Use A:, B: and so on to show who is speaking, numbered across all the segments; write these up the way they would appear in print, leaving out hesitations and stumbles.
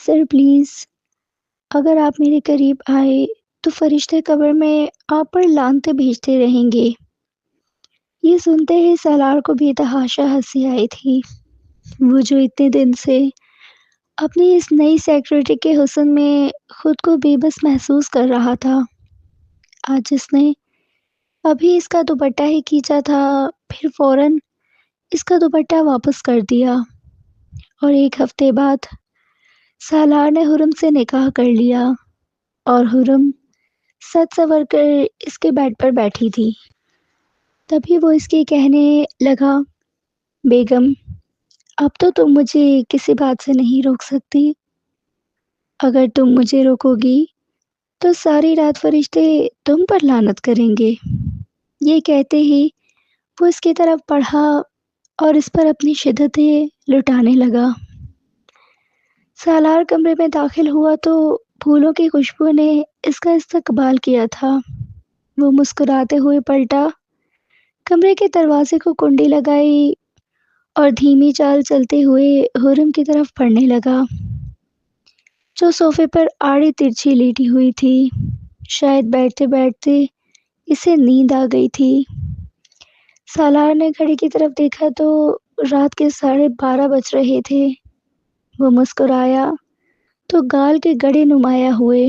A: Sir please, اگر آپ میرے قریب آئے تو فرشتے قبر میں آپ پر لعنتیں بھیجتے رہیں گے۔ یہ سنتے ہی سالار کو بے تحاشا ہنسی آئی تھی۔ وہ جو اتنے دن سے اپنی اس نئی سیکرٹری کے حسن میں خود کو بے بس محسوس کر رہا تھا، آج اس نے ابھی اس کا دوپٹہ ہی کھینچا تھا، پھر فوراً اس کا دوپٹہ واپس کر دیا، اور ایک ہفتے بعد سالار نے حرم سے نکاح کر لیا اور حرم سج سنور کر اس کے بیڈ پر بیٹھی تھی۔ تبھی وہ اس کی کہنے لگا، بیگم، اب تو تم مجھے کسی بات سے نہیں روک سکتی۔ اگر تم مجھے روکو گی تو ساری رات فرشتے تم پر لعنت کریں گے۔ یہ کہتے ہی وہ اس کی طرف بڑھا اور اس پر اپنی شدتیں لٹانے لگا۔ سالار کمرے میں داخل ہوا تو پھولوں کی خوشبو نے اس کا استقبال کیا تھا۔ وہ مسکراتے ہوئے پلٹا، کمرے کے دروازے کو کنڈی لگائی اور دھیمی چال چلتے ہوئے حرم کی طرف بڑھنے لگا، جو صوفے پر آڑی ترچھی لیٹی ہوئی تھی۔ شاید بیٹھتے بیٹھتے اسے نیند آ گئی تھی۔ سالار نے گھڑی کی طرف دیکھا تو رات کے 12:30 بج رہے تھے۔ وہ مسکرایا تو گال کے گڑے نمایاں ہوئے۔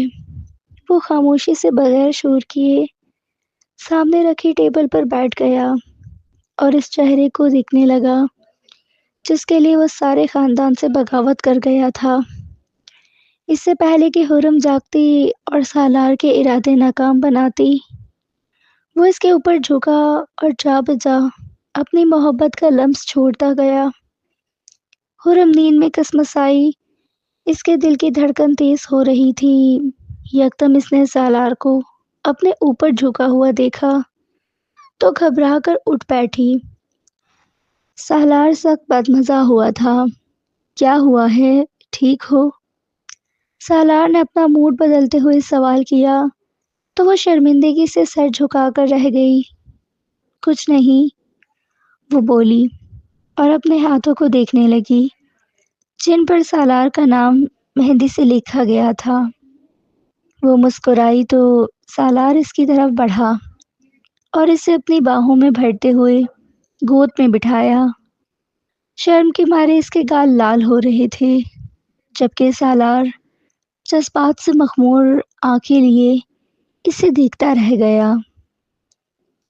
A: وہ خاموشی سے بغیر شور کیے سامنے رکھی ٹیبل پر بیٹھ گیا اور اس چہرے کو دیکھنے لگا جس کے لیے وہ سارے خاندان سے بغاوت کر گیا تھا۔ اس سے پہلے کہ حرم جاگتی اور سالار کے ارادے ناکام بناتی، وہ اس کے اوپر جھکا اور جا بجا اپنی محبت کا لمس چھوڑتا گیا۔ حرم نیند میں کسمسائی، اس کے دل کی دھڑکن تیز ہو رہی تھی۔ یکدم اس نے سالار کو اپنے اوپر جھکا ہوا دیکھا تو گھبرا کر اٹھ بیٹھی۔ سالار سخت بدمزہ ہوا تھا۔ کیا ہوا ہے، ٹھیک ہو؟ سالار نے اپنا موڈ بدلتے ہوئے سوال کیا تو وہ شرمندگی سے سر جھکا کر رہ گئی۔ کچھ نہیں، وہ بولی اور اپنے ہاتھوں کو دیکھنے لگی جن پر سالار کا نام مہندی سے لکھا گیا تھا۔ وہ مسکرائی تو سالار اس کی طرف بڑھا اور اسے اپنی باہوں میں بھرتے ہوئے گود میں بٹھایا۔ شرم کے مارے اس کے گال لال ہو رہے تھے، جبکہ سالار جذبات سے مخمور آنکھیں لیے اسے دیکھتا رہ گیا۔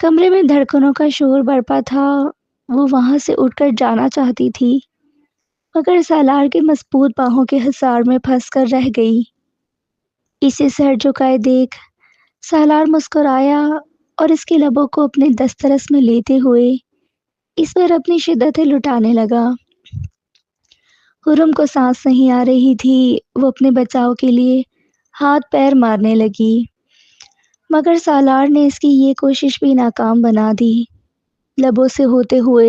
A: کمرے میں دھڑکنوں کا شور برپا تھا۔ وہ وہاں سے اٹھ کر جانا چاہتی تھی مگر سالار کے مضبوط باہوں کے حصار میں پھنس کر رہ گئی۔ اسے سر جھکائے دیکھ سالار مسکرایا اور اس کے لبوں کو اپنے دسترس میں لیتے ہوئے اس پر اپنی شدتیں لٹانے لگا۔ حرم کو سانس نہیں آ رہی تھی۔ وہ اپنے بچاؤ کے لیے ہاتھ پیر مارنے لگی مگر سالار نے اس کی یہ کوشش بھی ناکام بنا دی۔ لبوں سے ہوتے ہوئے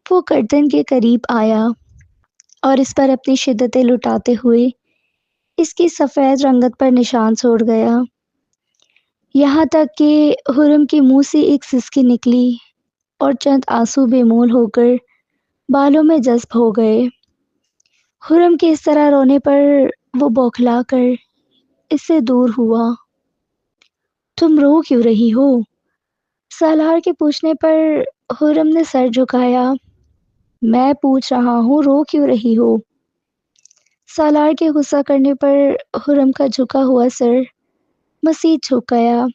A: وہ گردن کے قریب آیا اور اس پر اپنی شدتیں لٹاتے ہوئے اس کی سفید رنگت پر نشان چھوڑ گیا، یہاں تک کہ حرم کے منہ سے ایک سسکی نکلی اور چند آنسو بے مول ہو کر بالوں میں جذب ہو گئے۔ حرم کے اس طرح رونے پر وہ بوکھلا کر اس سے دور ہوا۔ تم رو کیوں رہی ہو؟ سالار کے پوچھنے پر حرم نے سر جھکایا۔ میں پوچھ رہا ہوں، رو کیوں رہی ہو؟ سالار کے غصہ کرنے پر حرم کا جھکا ہوا سر مزید جھک گیا،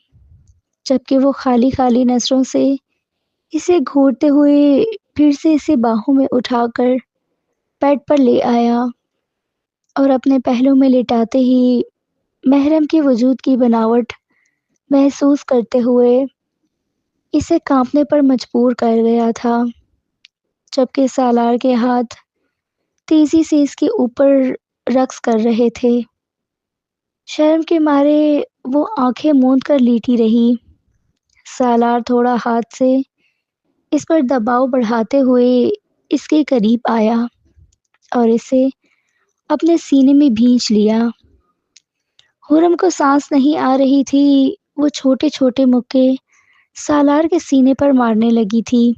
A: جبکہ وہ خالی خالی نظروں سے اسے گھورتے ہوئے پھر سے اسے باہوں میں اٹھا کر بیڈ پر لے آیا اور اپنے پہلو میں لٹاتے ہی محرم کے وجود کی بناوٹ محسوس کرتے ہوئے اسے کانپنے پر مجبور کر گیا تھا، جبکہ سالار کے ہاتھ تیزی سے اس کے اوپر رقص کر رہے تھے۔ شرم کے مارے وہ آنکھیں موند کر لیٹی رہی۔ سالار تھوڑا ہاتھ سے اس پر دباؤ بڑھاتے ہوئے اس کے قریب آیا اور اسے اپنے سینے میں بھینچ لیا۔ حرم کو سانس نہیں آ رہی تھی۔ وہ چھوٹے چھوٹے مکے سالار کے سینے پر مارنے لگی تھی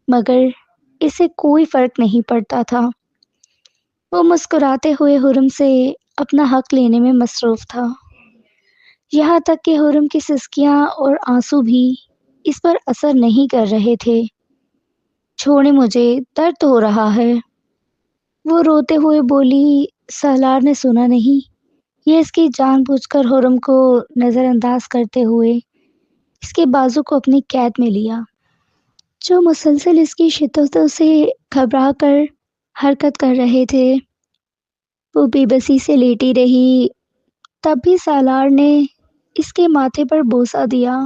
A: مگر اسے کوئی فرق نہیں پڑتا تھا۔ وہ مسکراتے ہوئے حرم سے اپنا حق لینے میں مصروف تھا، یہاں تک کہ حرم کی سسکیاں اور آنسو بھی اس پر اثر نہیں کر رہے تھے۔ چھوڑے مجھے، درد ہو رہا ہے، وہ روتے ہوئے بولی۔ سالار نے سنا نہیں، یہ اس کی جان بوجھ کر حرم کو نظر انداز کرتے ہوئے اس کے بازو کو اپنی قید میں لیا، جو مسلسل اس کی شدتوں سے گھبرا کر حرکت کر رہے تھے۔ وہ بے بسی سے لیٹی رہی، تب بھی سالار نے اس کے ماتھے پر بوسہ دیا۔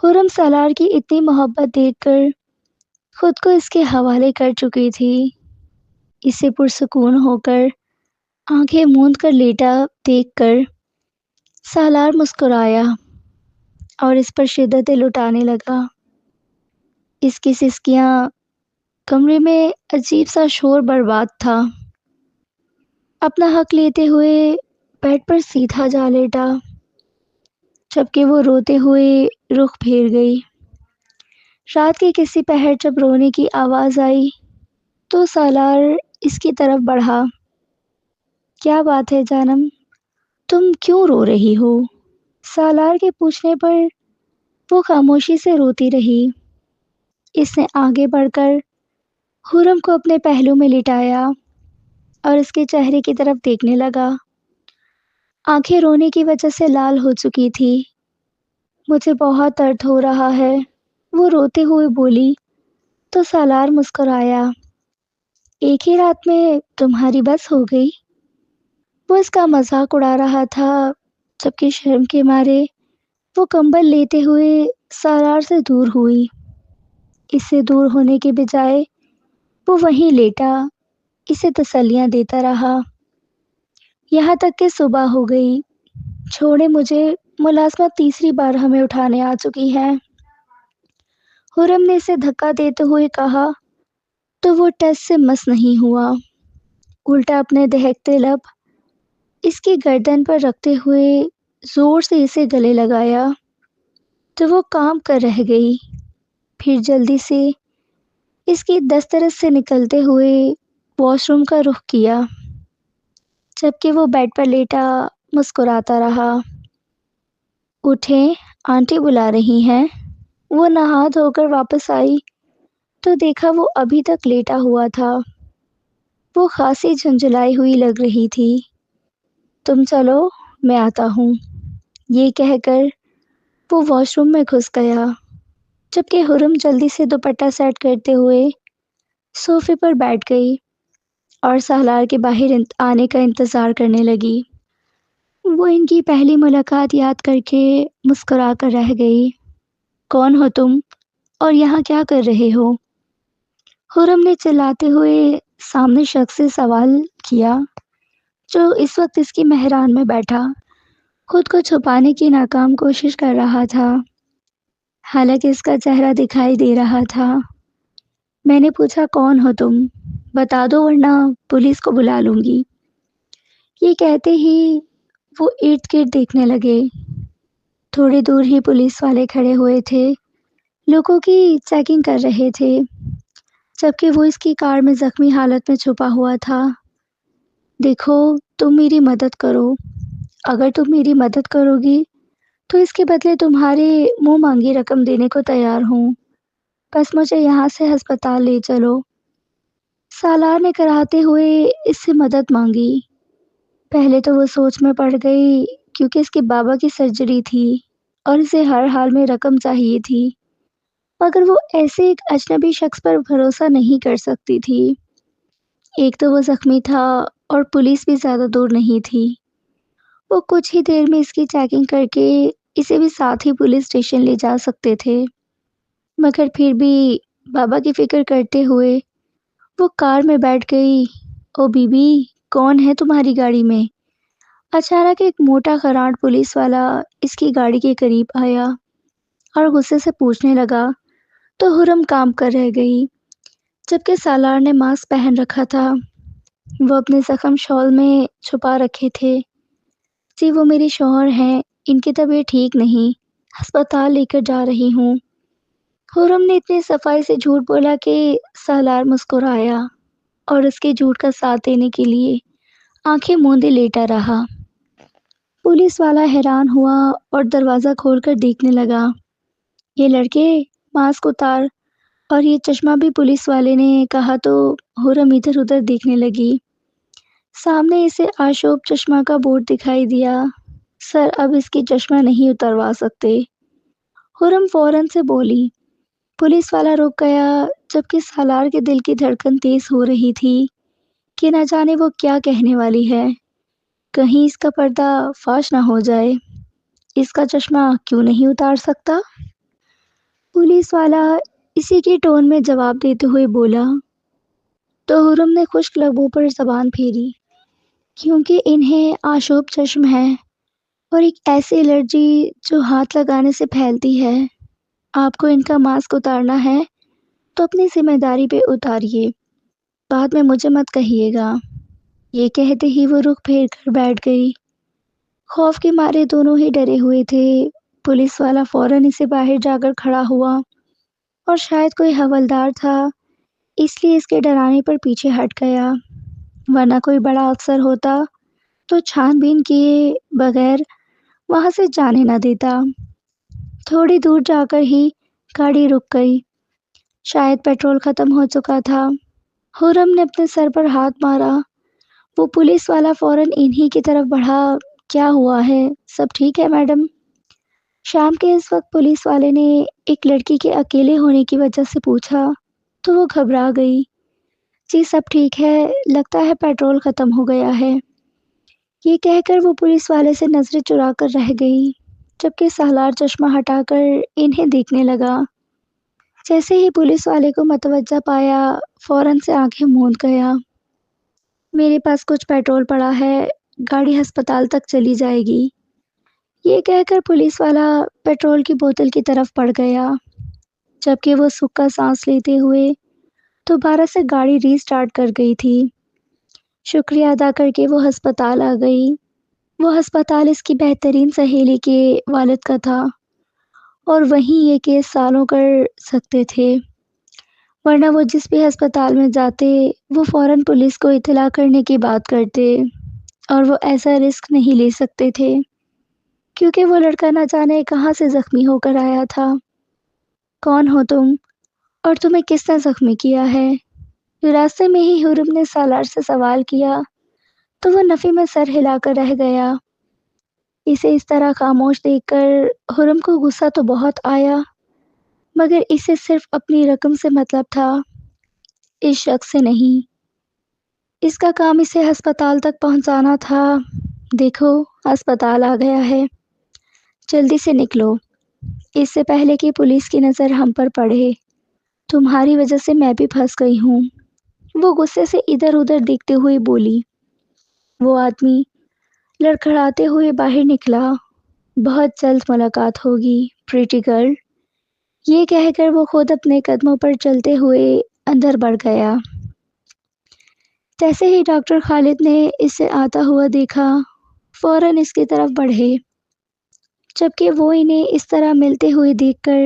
A: حرم سالار کی اتنی محبت دیکھ کر خود کو اس کے حوالے کر چکی تھی۔ اسے پرسکون ہو کر آنکھیں موند کر لیٹا دیکھ کر سالار مسکرایا اور اس پر شدتیں لٹانے لگا۔ اس کی سسکیاں کمرے میں عجیب سا شور برباد تھا۔ اپنا حق لیتے ہوئے بیڈ پر سیدھا جا لیٹا، جبکہ وہ روتے ہوئے رخ پھیر گئی۔ رات کے کسی پہر جب رونے کی آواز آئی تو سالار اس کی طرف بڑھا۔ کیا بات ہے جانم، تم کیوں رو رہی ہو؟ سالار کے پوچھنے پر وہ خاموشی سے روتی رہی۔ اس نے آگے بڑھ کر حرم کو اپنے پہلو میں لٹایا اور اس کے چہرے کی طرف دیکھنے لگا۔ آنکھیں رونے کی وجہ سے لال ہو چکی تھی۔ مجھے بہت درد ہو رہا ہے، وہ روتے ہوئے بولی تو سالار مسکرایا۔ ایک ہی رات میں تمہاری بس ہو گئی؟ وہ اس کا مذاق اڑا رہا تھا، جبکہ شرم کے مارے وہ کمبل لیتے ہوئے سالار سے دور ہوئی۔ اس سے دور ہونے کے بجائے وہ وہیں لیٹا اسے تسلیاں دیتا رہا، یہاں تک کہ صبح ہو گئی۔ چھوڑے مجھے، ملازمت تیسری بار ہمیں اٹھانے آ چکی ہے، حرم نے اسے دھکا دیتے ہوئے کہا تو وہ ٹس سے مس نہیں ہوا، الٹا اپنے دہکتے لب اس کی گردن پر رکھتے ہوئے زور سے اسے گلے لگایا تو وہ کام کر رہ گئی۔ پھر جلدی سے اس کی دسترس سے نکلتے ہوئے واش روم کا رخ کیا، جبکہ وہ بیڈ پر لیٹا مسکراتا رہا۔ اٹھیں، آنٹی بلا رہی ہیں۔ وہ نہا دھو کر واپس آئی تو دیکھا وہ ابھی تک لیٹا ہوا تھا۔ وہ خاصی جھنجھلائی ہوئی لگ رہی تھی۔ تم چلو، میں آتا ہوں، یہ کہہ کر وہ واش روم میں گھس گیا، جبکہ حرم جلدی سے دوپٹہ سیٹ کرتے ہوئے صوفے پر بیٹھ گئی اور سالار کے باہر آنے کا انتظار کرنے لگی۔ وہ ان کی پہلی ملاقات یاد کر کے مسکرا کر رہ گئی۔ کون ہو تم اور یہاں کیا کر رہے ہو؟ حرم نے چلاتے ہوئے سامنے شخص سے سوال کیا، جو اس وقت اس کی مہران میں بیٹھا خود کو چھپانے کی ناکام کوشش کر رہا تھا، حالانکہ اس کا چہرہ دکھائی دے رہا تھا۔ میں نے پوچھا کون ہو تم؟ بتا دو ورنہ پولیس کو بلا لوں گی۔ یہ کہتے ہی وہ ارد گرد دیکھنے لگے۔ تھوڑی دور ہی پولیس والے کھڑے ہوئے تھے، لوگوں کی چیکنگ کر رہے تھے، جبکہ وہ اس کی کار میں زخمی حالت میں چھپا ہوا تھا۔ دیکھو، تم میری مدد کرو، اگر تم میری مدد کرو گی تو اس کے بدلے تمہارے منہ مانگی رقم دینے کو تیار ہوں، بس مجھے یہاں سے ہسپتال لے چلو۔ سالار نے کراہتے ہوئے اس سے مدد مانگی۔ پہلے تو وہ سوچ میں پڑ گئی، کیونکہ اس کے بابا کی سرجری تھی اور اسے ہر حال میں رقم چاہیے تھی، مگر وہ ایسے ایک اجنبی شخص پر بھروسہ نہیں کر سکتی تھی۔ ایک تو وہ زخمی تھا اور پولیس بھی زیادہ دور نہیں تھی۔ وہ کچھ ہی دیر میں اس کی چیکنگ کر کے اسے بھی ساتھ ہی پولیس اسٹیشن لے جا سکتے تھے، مگر پھر بھی بابا کی فکر کرتے ہوئے وہ کار میں بیٹھ گئی۔ او بی بی، کون ہے تمہاری گاڑی میں؟ اچانک ایک موٹا خراٹ پولیس والا اس کی گاڑی کے قریب آیا اور غصے سے پوچھنے لگا تو حرم کام کر رہ گئی، جبکہ سالار نے ماسک پہن رکھا تھا۔ وہ اپنے زخم شال میں چھپا رکھے تھے۔ جی وہ میرے شوہر ہیں، ان کی طبیعت ٹھیک نہیں، ہسپتال لے کر جا رہی ہوں۔ حرم نے اتنی صفائی سے جھوٹ بولا کہ سالار مسکرایا۔ اور اس کے جھوٹ کا ساتھ دینے کے لیے آنکھیں موندے لیٹا رہا۔ پولیس والا حیران ہوا اور دروازہ کھول کر دیکھنے لگا۔ یہ لڑکے، ماسک اتار، اور یہ چشمہ بھی پولیس والے نے کہا تو ہورم ادھر ادھر دیکھنے لگی۔ سامنے اسے آشوب چشمہ کا بورڈ دکھائی دیا۔ سر، اب اس کی چشمہ نہیں اتروا سکتے، ہورم فوراً سے بولی۔ پولیس والا رک گیا، جبکہ سالار کے دل کی دھڑکن تیز ہو رہی تھی کہ نہ جانے وہ کیا کہنے والی ہے۔ کہیں اس کا پردہ فاش نہ ہو جائے۔ اس کا چشمہ کیوں نہیں اتار سکتا؟ پولیس والا اسی کی ٹون میں جواب دیتے ہوئے بولا تو ہورم نے خشک لبوں پر زبان پھیری، کیونکہ انہیں آشوب چشم ہے اور ایک ایسی الرجی جو ہاتھ لگانے سے پھیلتی ہے۔ آپ کو ان کا ماسک اتارنا ہے تو اپنی ذمہ داری پہ اتاریے، بعد میں مجھے مت کہیے گا۔ یہ کہتے ہی وہ رخ پھیر کر بیٹھ گئی۔ خوف کے مارے دونوں ہی ڈرے ہوئے تھے۔ پولیس والا فوراً اسے باہر جا کر کھڑا ہوا، اور شاید کوئی حوالدار تھا اس لیے اس کے ڈرانے پر پیچھے ہٹ گیا، ورنہ کوئی بڑا افسر ہوتا تو چھان بین کیے بغیر وہاں سے جانے نہ دیتا۔ تھوڑی دور جا کر ہی گاڑی رک گئی، شاید پیٹرول ختم ہو چکا تھا۔ ہورم نے اپنے سر پر ہاتھ مارا۔ وہ پولیس والا فوراً انہی کی طرف بڑھا۔ کیا ہوا ہے؟ سب ٹھیک ہے میڈم؟ شام کے اس وقت پولیس والے نے ایک لڑکی کے اکیلے ہونے کی وجہ سے پوچھا تو وہ گھبرا گئی۔ جی سب ٹھیک ہے، لگتا ہے پیٹرول ختم ہو گیا ہے۔ یہ کہہ کر وہ پولیس والے سے نظریں چرا کر رہ گئی، جبکہ سالار چشمہ ہٹا کر انہیں دیکھنے لگا۔ جیسے ہی پولیس والے کو متوجہ پایا، فوراً سے آنکھیں موند گیا۔ میرے پاس کچھ پیٹرول پڑا ہے، گاڑی ہسپتال تک چلی جائے گی۔ یہ کہہ کر پولیس والا پیٹرول کی بوتل کی طرف بڑھ گیا، جبکہ وہ سکھ کا سانس لیتے ہوئے دوبارہ سے گاڑی ری سٹارٹ کر گئی تھی۔ شکریہ ادا کر کے وہ ہسپتال آ گئی۔ وہ ہسپتال اس کی بہترین سہیلی کے والد کا تھا، اور وہیں یہ کیس سالوں کر سکتے تھے، ورنہ وہ جس بھی ہسپتال میں جاتے وہ فوراً پولیس کو اطلاع کرنے کی بات کرتے، اور وہ ایسا رسک نہیں لے سکتے تھے کیونکہ وہ لڑکا نہ جانے کہاں سے زخمی ہو کر آیا تھا۔ کون ہو تم، اور تمہیں کس نے زخمی کیا ہے؟ راستے میں ہی ہورم نے سالار سے سوال کیا تو وہ نفی میں سر ہلا کر رہ گیا۔ اسے اس طرح خاموش دیکھ کر ہورم کو غصہ تو بہت آیا، مگر اسے صرف اپنی رقم سے مطلب تھا، اس شخص سے نہیں۔ اس کا کام اسے ہسپتال تک پہنچانا تھا۔ دیکھو، ہسپتال آ گیا ہے، جلدی سے نکلو، اس سے پہلے کہ پولیس کی نظر ہم پر پڑے۔ تمہاری وجہ سے میں بھی پھنس گئی ہوں۔ وہ غصے سے ادھر ادھر دیکھتے ہوئے بولی۔ وہ آدمی لڑکھڑاتے ہوئے باہر نکلا۔ بہت جلد ملاقات ہوگی پریٹی گرل۔ یہ کہہ کر وہ خود اپنے قدموں پر چلتے ہوئے اندر بڑھ گیا۔ جیسے ہی ڈاکٹر خالد نے اسے آتا ہوا دیکھا، فوراً اس کی طرف بڑھے، جبکہ وہ انہیں اس طرح ملتے ہوئے دیکھ کر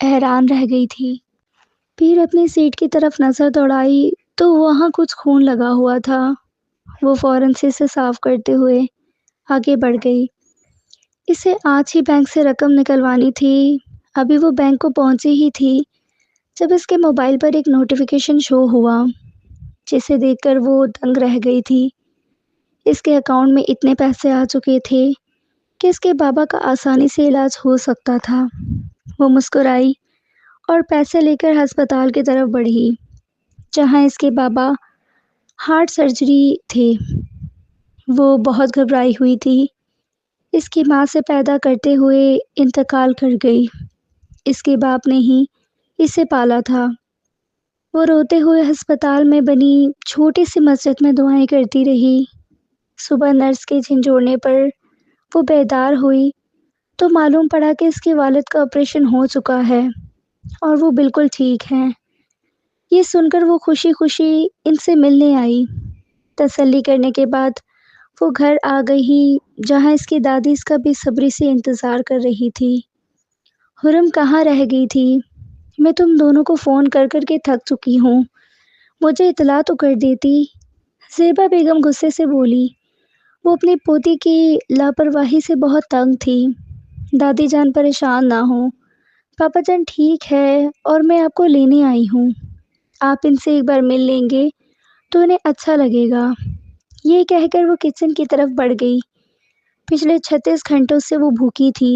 A: حیران رہ گئی تھی۔ پھر اپنی سیٹ کی طرف نظر دوڑائی تو وہاں کچھ خون لگا ہوا تھا۔ وہ فوراً سے اسے صاف کرتے ہوئے آگے بڑھ گئی۔ اسے آج ہی بینک سے رقم نکلوانی تھی۔ ابھی وہ بینک کو پہنچی ہی تھی جب اس کے موبائل پر ایک نوٹیفیکیشن شو ہوا، جسے دیکھ کر وہ دنگ رہ گئی تھی۔ اس کے اکاؤنٹ میں اتنے پیسے آ چکے تھے کہ اس کے بابا کا آسانی سے علاج ہو سکتا تھا۔ وہ مسکرائی اور پیسے لے کر ہسپتال کی طرف بڑھی، جہاں اس کے بابا ہارٹ سرجری تھے۔ وہ بہت گھبرائی ہوئی تھی۔ اس کی ماں سے پیدا کرتے ہوئے انتقال کر گئی۔ اس کے باپ نے ہی اسے پالا تھا۔ وہ روتے ہوئے ہسپتال میں بنی چھوٹی سی مسجد میں دعائیں کرتی رہی۔ صبح نرس کے جھنجھوڑنے پر وہ بیدار ہوئی تو معلوم پڑا کہ اس کے والد کا آپریشن ہو چکا ہے اور وہ بالکل ٹھیک ہیں۔ یہ سن کر وہ خوشی خوشی ان سے ملنے آئی۔ تسلی کرنے کے بعد وہ گھر آ گئی، جہاں اس کی دادی اس کا بے صبری سے انتظار کر رہی تھی۔ ہورم کہاں رہ گئی تھی؟ میں تم دونوں کو فون کر کر کے تھک چکی ہوں، مجھے اطلاع تو کر دیتی۔ زیبا بیگم غصے سے بولی۔ وہ اپنی پوتی کی لاپرواہی سے بہت تنگ تھی۔ دادی جان پریشان نہ ہوں، پاپا جان ٹھیک ہے اور میں آپ کو لینے آئی ہوں۔ آپ ان سے ایک بار مل لیں گے تو انہیں اچھا لگے گا۔ یہ کہہ کر وہ کچن کی طرف بڑھ گئی۔ پچھلے 36 گھنٹوں سے وہ بھوکی تھی۔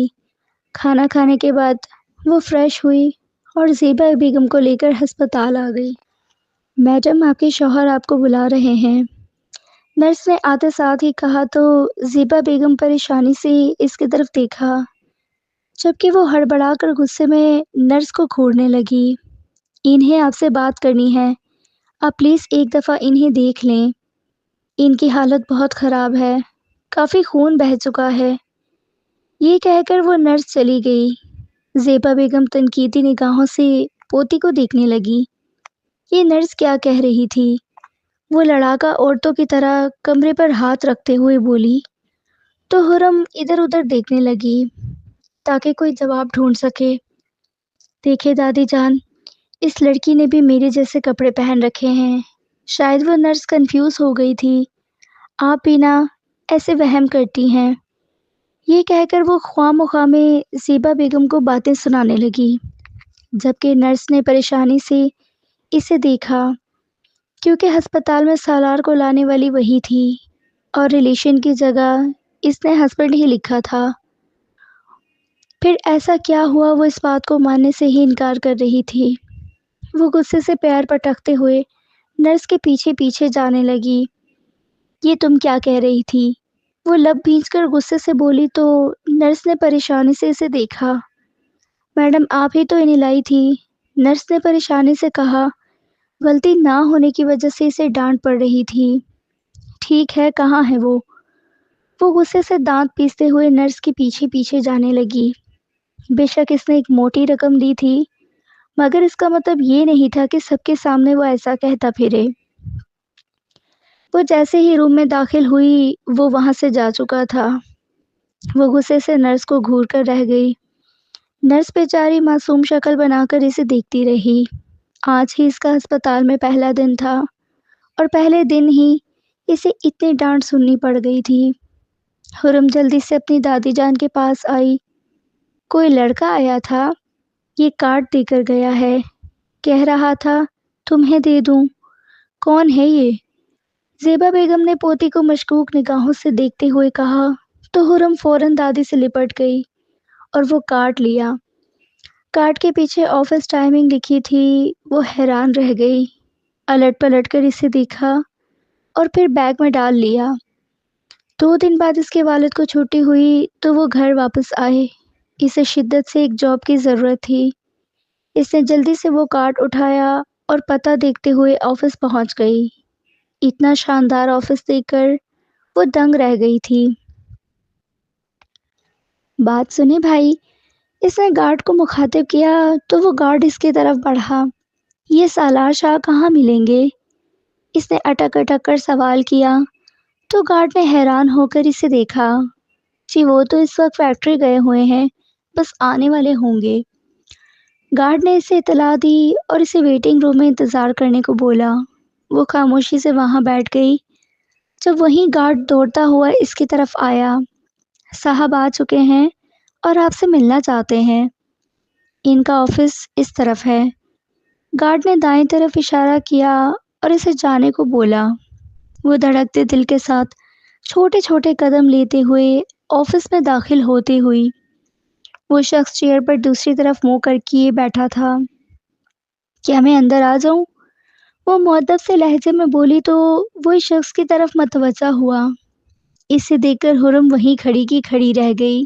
A: کھانا کھانے کے بعد وہ فریش ہوئی اور زیبا بیگم کو لے کر ہسپتال آ گئی۔ میڈم، آپ کے شوہر آپ کو بلا رہے ہیں، نرس نے آتے ساتھ ہی کہا تو زیبا بیگم پریشانی سے اس کی طرف دیکھا، جبکہ وہ ہڑبڑا کر غصے میں نرس کو گھورنے لگی۔ انہیں آپ سے بات کرنی ہے، آپ پلیز ایک دفعہ انہیں دیکھ لیں، ان کی حالت بہت خراب ہے، کافی خون بہہ چکا ہے۔ یہ کہہ کر وہ نرس چلی گئی۔ زیبا بیگم تنقیدی نگاہوں سے پوتی کو دیکھنے لگی۔ یہ نرس کیا کہہ رہی تھی؟ وہ لڑاکا عورتوں کی طرح کمرے پر ہاتھ رکھتے ہوئے بولی تو حرم ادھر ادھر دیکھنے لگی تاکہ کوئی جواب ڈھونڈ سکے۔ دیکھے دادی جان، اس لڑکی نے بھی میرے جیسے کپڑے پہن رکھے ہیں۔ شاید وہ نرس کنفیوز ہو گئی تھی۔ آپ بھی نہ ایسے وہم کرتی ہیں۔ یہ کہہ کر وہ خواہ مخواہ میں زیبا بیگم کو باتیں سنانے لگی، جبکہ نرس نے پریشانی سے اسے دیکھا، کیونکہ ہسپتال میں سالار کو لانے والی وہی تھی اور ریلیشن کی جگہ اس نے ہسبینڈ ہی لکھا تھا۔ پھر ایسا کیا ہوا وہ اس بات کو ماننے سے ہی انکار کر رہی تھی۔ وہ غصے سے پیر پٹکتے ہوئے نرس کے پیچھے پیچھے جانے لگی۔ یہ تم کیا کہہ رہی تھی؟ وہ لب بھینچ کر غصے سے بولی تو نرس نے پریشانی سے اسے دیکھا۔ میڈم، آپ ہی تو انہیں لائی تھی، نرس نے پریشانی سے کہا۔ غلطی نہ ہونے کی وجہ سے اسے ڈانٹ پڑ رہی تھی۔ ٹھیک ہے، کہاں ہے وہ؟ وہ غصے سے دانت پیستے ہوئے نرس کے پیچھے پیچھے جانے لگی۔ بے شک اس نے ایک موٹی رقم دی تھی، مگر اس کا مطلب یہ نہیں تھا کہ سب کے سامنے وہ ایسا کہتا پھرے۔ وہ جیسے ہی روم میں داخل ہوئی وہ وہاں سے جا چکا تھا۔ وہ غصے سے نرس کو گھور کر رہ گئی۔ نرس بیچاری معصوم شکل بنا کر اسے دیکھتی رہی۔ آج ہی اس کا ہسپتال میں پہلا دن تھا اور پہلے دن ہی اسے اتنی ڈانٹ سننی پڑ گئی تھی۔ حرم جلدی سے اپنی دادی جان کے پاس آئی۔ کوئی لڑکا آیا تھا، یہ کارڈ دے کر گیا ہے، کہہ رہا تھا تمہیں دے دوں۔ کون ہے یہ؟ زیبا بیگم نے پوتی کو مشکوک نگاہوں سے دیکھتے ہوئے کہا تو حرم فوراً دادی سے لپٹ گئی اور وہ کارڈ لیا۔ کارڈ کے پیچھے آفس ٹائمنگ لکھی تھی۔ وہ حیران رہ گئی، الٹ پلٹ کر اسے دیکھا اور پھر بیگ میں ڈال لیا۔ 2 دن بعد اس کے والد کو چھٹی ہوئی تو وہ گھر واپس آئے۔ اسے شدت سے ایک جاب کی ضرورت تھی۔ اس نے جلدی سے وہ کارڈ اٹھایا اور پتہ دیکھتے ہوئے آفس پہنچ گئی۔ اتنا شاندار آفس دیکھ کر وہ دنگ رہ گئی تھی۔ بات سنیں بھائی، اس نے گارڈ کو مخاطب کیا تو وہ گارڈ اس کی طرف بڑھا۔ یہ سالار شاہ کہاں ملیں گے؟ اس نے اٹک اٹک کر سوال کیا تو گارڈ نے حیران ہو کر اسے دیکھا۔ جی وہ تو اس وقت فیکٹری گئے ہوئے ہیں، بس آنے والے ہوں گے۔ گارڈ نے اسے اطلاع دی اور اسے ویٹنگ روم میں انتظار کرنے کو بولا۔ وہ خاموشی سے وہاں بیٹھ گئی۔ جب وہیں گارڈ دوڑتا ہوا اس کی طرف آیا۔ صاحب آ چکے ہیں اور آپ سے ملنا چاہتے ہیں، ان کا آفس اس طرف ہے۔ گارڈ نے دائیں طرف اشارہ کیا اور اسے جانے کو بولا۔ وہ دھڑکتے دل کے ساتھ چھوٹے چھوٹے قدم لیتے ہوئے آفس میں داخل ہوتی ہوئی، وہ شخص چیئر پر دوسری طرف منہ کر کیے بیٹھا تھا۔ کیا میں اندر آ جاؤں؟ وہ مؤدب سے لہجے میں بولی تو وہ اس شخص کی طرف متوجہ ہوا۔ اسے دیکھ کر حرم وہیں کھڑی کی کھڑی رہ گئی۔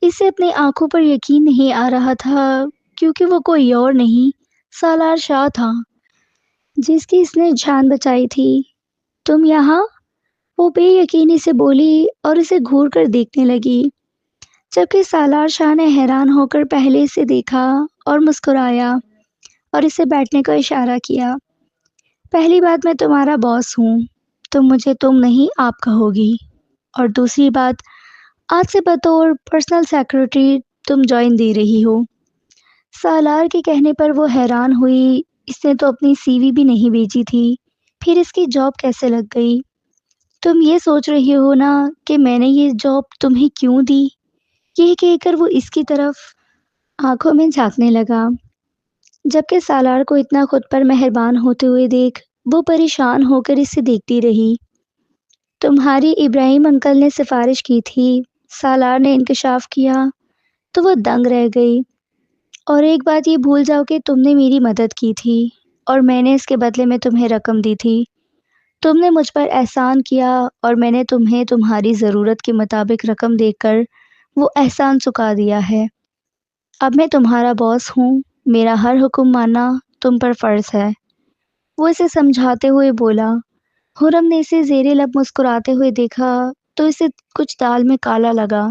A: اسے اپنی آنکھوں پر یقین نہیں آ رہا تھا، کیونکہ وہ کوئی اور نہیں، سالار شاہ تھا جس کی اس نے جان بچائی تھی۔ تم یہاں؟ وہ بے یقینی سے بولی اور اسے گھور کر دیکھنے لگی، جبکہ سالار شاہ نے حیران ہو کر پہلے اسے دیکھا اور مسکرایا اور اسے بیٹھنے کا اشارہ کیا۔ پہلی بات، میں تمہارا باس ہوں، تم مجھے تم نہیں آپ کہو گی، اور دوسری بات، آج سے بطور پرسنل سیکرٹری تم جوائن دے رہی ہو۔ سالار کے کہنے پر وہ حیران ہوئی، اس نے تو اپنی سی وی بھی نہیں بھیجی تھی، پھر اس کی جاب کیسے لگ گئی؟ تم یہ سوچ رہی ہو نا کہ میں نے یہ جاب تمہیں کیوں دی؟ یہ کہہ کر وہ اس کی طرف آنکھوں میں جھانکنے لگا، جبکہ سالار کو اتنا خود پر مہربان ہوتے ہوئے دیکھ وہ پریشان ہو کر اسے دیکھتی رہی۔ تمہاری ابراہیم انکل نے سفارش کی تھی، سالار نے انکشاف کیا تو وہ دنگ رہ گئی۔ اور ایک بات یہ بھول جاؤ کہ تم نے میری مدد کی تھی اور میں نے اس کے بدلے میں تمہیں رقم دی تھی۔ تم نے مجھ پر احسان کیا اور میں نے تمہیں تمہاری ضرورت کے مطابق رقم دے کر وہ احسان چکا دیا ہے۔ اب میں تمہارا باس ہوں، میرا ہر حکم ماننا تم پر فرض ہے۔ وہ اسے سمجھاتے ہوئے بولا۔ خرم نے اسے زیر لب مسکراتے ہوئے دیکھا تو اسے کچھ دال میں کالا لگا۔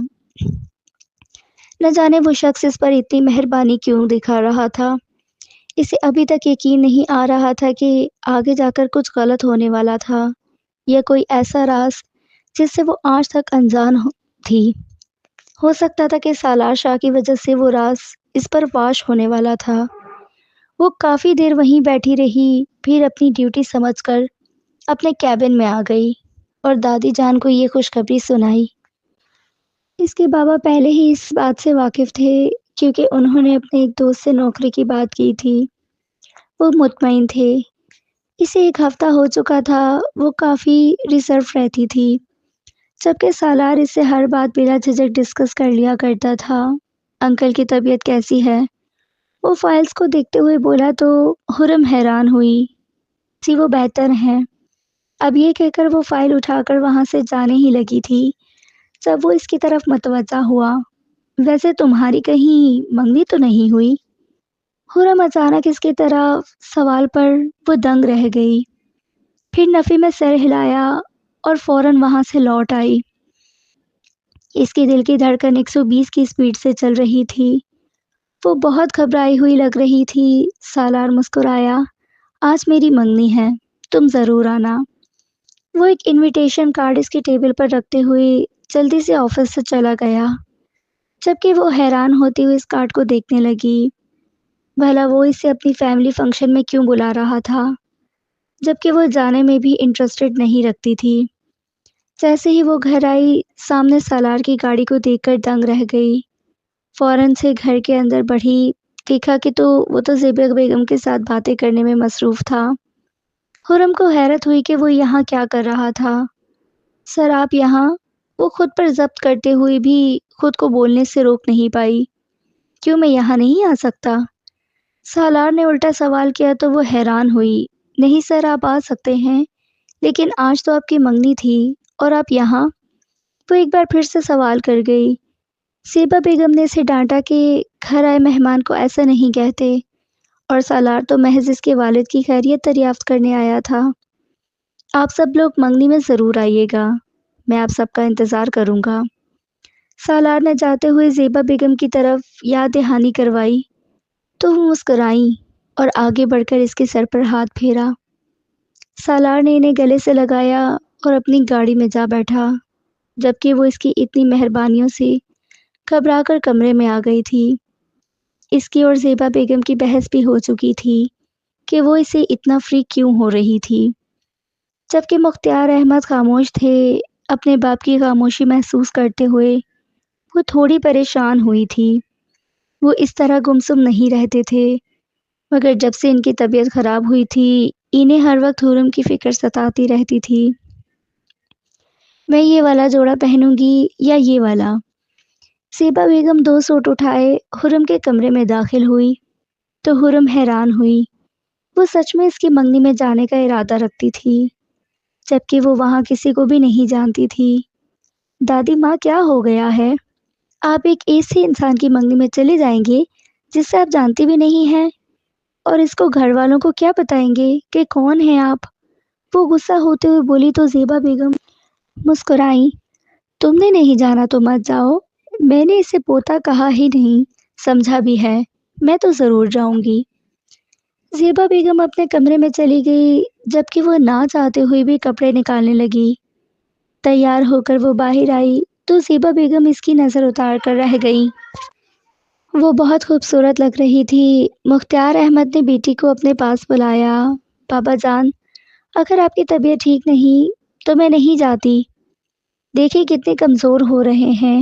A: نہ جانے وہ شخص اس پر اتنی مہربانی کیوں دکھا رہا تھا۔ اسے ابھی تک یقین نہیں آ رہا تھا کہ آگے جا کر کچھ غلط ہونے والا تھا، یا کوئی ایسا راز جس سے وہ آج تک انجان تھی۔ ہو سکتا تھا کہ سالار شاہ کی وجہ سے وہ راز اس پر فاش ہونے والا تھا۔ وہ کافی دیر وہیں بیٹھی رہی، پھر اپنی ڈیوٹی سمجھ کر اپنے کیبن میں آ گئی اور دادی جان کو یہ خوشخبری سنائی۔ اس کے بابا پہلے ہی اس بات سے واقف تھے کیونکہ انہوں نے اپنے ایک دوست سے نوکری کی بات کی تھی۔ وہ مطمئن تھے۔ اسے ایک ہفتہ ہو چکا تھا، وہ کافی ریزرو رہتی تھی، جبکہ سالار اس سے ہر بات بلا جھجک ڈسکس کر لیا کرتا تھا۔ انکل کی طبیعت کیسی ہے؟ وہ فائلز کو دیکھتے ہوئے بولا تو خرم حیران ہوئی۔ جی وہ بہتر ہیں۔ اب یہ کہہ کر وہ فائل اٹھا کر وہاں سے جانے ہی لگی تھی جب وہ اس کی طرف متوجہ ہوا۔ ویسے تمہاری کہیں منگنی تو نہیں ہوئی؟ خرم اچانک اس کی طرف سوال پر وہ دنگ رہ گئی، پھر نفی میں سر ہلایا اور فوراً وہاں سے لوٹ آئی۔ اس کی دل کی دھڑکن 120 کی سپیڈ سے چل رہی تھی۔ وہ بہت گھبرائی ہوئی لگ رہی تھی۔ سالار مسکرایا۔ آج میری منگنی ہے، تم ضرور آنا۔ وہ ایک انویٹیشن کارڈ اس کی ٹیبل پر رکھتے ہوئے جلدی سے آفس سے چلا گیا، جبکہ وہ حیران ہوتی ہوئی اس کارڈ کو دیکھنے لگی۔ بھلا وہ اسے اپنی فیملی فنکشن میں کیوں بلا رہا تھا، جبکہ وہ جانے میں بھی انٹرسٹڈ نہیں رکھتی تھی۔ جیسے ہی وہ گھر آئی، سامنے سالار کی گاڑی کو دیکھ کر دنگ رہ گئی۔ فوراً سے گھر کے اندر بڑھی، دیکھا کہ وہ تو زیبا بیگم کے ساتھ باتیں کرنے میں مصروف تھا۔ خرم کو حیرت ہوئی کہ وہ یہاں کیا کر رہا تھا۔ سر آپ یہاں؟ وہ خود پر ضبط کرتے ہوئے بھی خود کو بولنے سے روک نہیں پائی۔ کیوں میں یہاں نہیں آ سکتا؟ سالار نے الٹا سوال کیا تو وہ حیران ہوئی۔ نہیں سر، آپ آ سکتے ہیں، لیکن آج تو آپ کی منگنی تھی اور آپ یہاں؟ وہ ایک بار پھر سے سوال کر گئی۔ زیبا بیگم نے اسے ڈانٹا کہ گھر آئے مہمان کو ایسا نہیں کہتے، اور سالار تو محض اس کے والد کی خیریت دریافت کرنے آیا تھا۔ آپ سب لوگ منگنی میں ضرور آئیے گا، میں آپ سب کا انتظار کروں گا۔ سالار نے جاتے ہوئے زیبا بیگم کی طرف یاد دہانی کروائی تو وہ مسکرائیں اور آگے بڑھ کر اس کے سر پر ہاتھ پھیرا۔ سالار نے انہیں گلے سے لگایا اور اپنی گاڑی میں جا بیٹھا، جبکہ وہ اس کی اتنی مہربانیوں سے گھبرا کر کمرے میں آ گئی تھی۔ اس کی اور زیبا بیگم کی بحث بھی ہو چکی تھی کہ وہ اسے اتنا فری کیوں ہو رہی تھی، جبکہ مختار احمد خاموش تھے۔ اپنے باپ کی خاموشی محسوس کرتے ہوئے وہ تھوڑی پریشان ہوئی تھی۔ وہ اس طرح گمسم نہیں رہتے تھے، مگر جب سے ان کی طبیعت خراب ہوئی تھی انہیں ہر وقت خرم کی فکر ستاتی رہتی تھی۔ میں یہ والا جوڑا پہنوں گی یا یہ والا؟ زیبا بیگم 2 سوٹ اٹھائے خرم کے کمرے میں داخل ہوئی تو خرم حیران ہوئی۔ وہ سچ میں اس کی منگنی میں جانے کا ارادہ رکھتی تھی، جبکہ وہ وہاں کسی کو بھی نہیں جانتی تھی۔ دادی ماں، کیا ہو گیا ہے؟ آپ ایک ایسے انسان کی منگنی میں چلے جائیں گے جس سے آپ جانتی بھی نہیں ہیں، اور اس کو گھر والوں کو کیا بتائیں گے کہ کون ہیں آپ؟ وہ غصہ ہوتے ہوئے بولی تو زیبا بیگم مسکرائیں۔ تم نے نہیں جانا تو مت جاؤ، میں نے اسے پوتا کہا ہی نہیں، سمجھا بھی ہے، میں تو ضرور جاؤں گی۔ زیبا بیگم اپنے کمرے میں چلی گئی، جبکہ وہ نہ چاہتے ہوئے بھی کپڑے نکالنے لگی۔ تیار ہو کر وہ باہر آئی تو زیبا بیگم اس کی نظر اتار کر رہ گئی۔ وہ بہت خوبصورت لگ رہی تھی۔ مختار احمد نے بیٹی کو اپنے پاس بلایا۔ بابا جان، اگر آپ کی طبیعت ٹھیک نہیں تو میں نہیں جاتی۔ دیکھیں کتنے کمزور ہو رہے ہیں۔